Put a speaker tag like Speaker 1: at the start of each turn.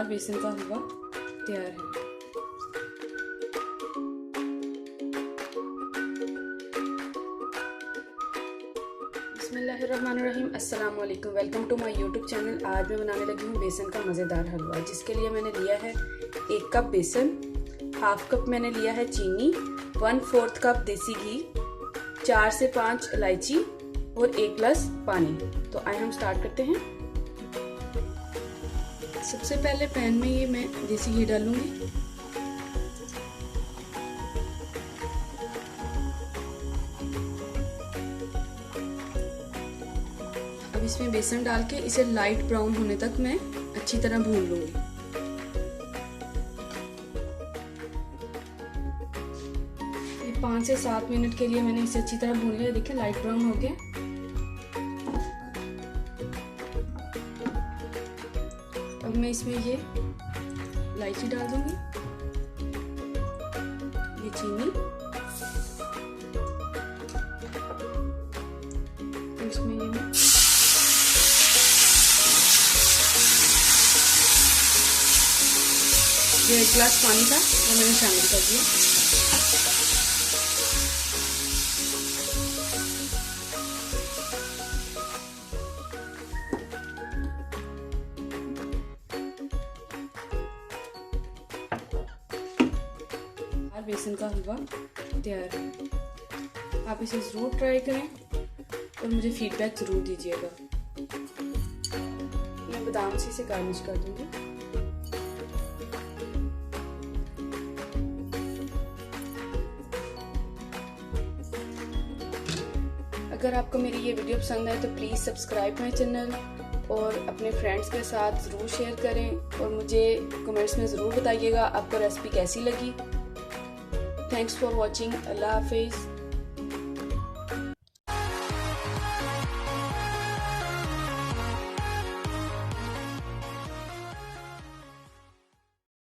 Speaker 1: बेसन का हलवा तैयार है। बिस्मिल्लाहिर्रहमानिर्रहीम, अस्सलाम वालेकुम, welcome to my YouTube channel. आज मैं बनाने लगी हूँ बेसन का मज़ेदार हलवा, जिसके लिए मैंने लिया है 1 कप बेसन, हाफ कप मैंने लिया है चीनी, 1/4 कप देसी घी, 4 से 5 इलायची और 1 गिलास पानी। तो आइए हम स्टार्ट करते हैं। सबसे पहले पैन में ये मैं देसी घी डालूंगी। अब इसमें बेसन डाल के इसे लाइट ब्राउन होने तक मैं अच्छी तरह भून लूंगी। ये 5 से 7 मिनट के लिए मैंने इसे अच्छी तरह भून लिया। देखिए लाइट ब्राउन हो गया। अब मैं इसमें ये इलायची डाल दूंगी, ये चीनी, इसमें ये मैं ये 1 गिलास पानी था वो मैंने शामिल कर दिया। बेसन का हलवा तैयार है। आप इसे ज़रूर ट्राई करें और मुझे फीडबैक ज़रूर दीजिएगा। मैं बादाम से इसे गार्निश कर दूंगी। अगर आपको मेरी ये वीडियो पसंद आए तो प्लीज़ सब्सक्राइब माई चैनल और अपने फ्रेंड्स के साथ ज़रूर शेयर करें और मुझे कमेंट्स में ज़रूर बताइएगा आपको रेसिपी कैसी लगी। Thanks for watching. Allah Hafiz.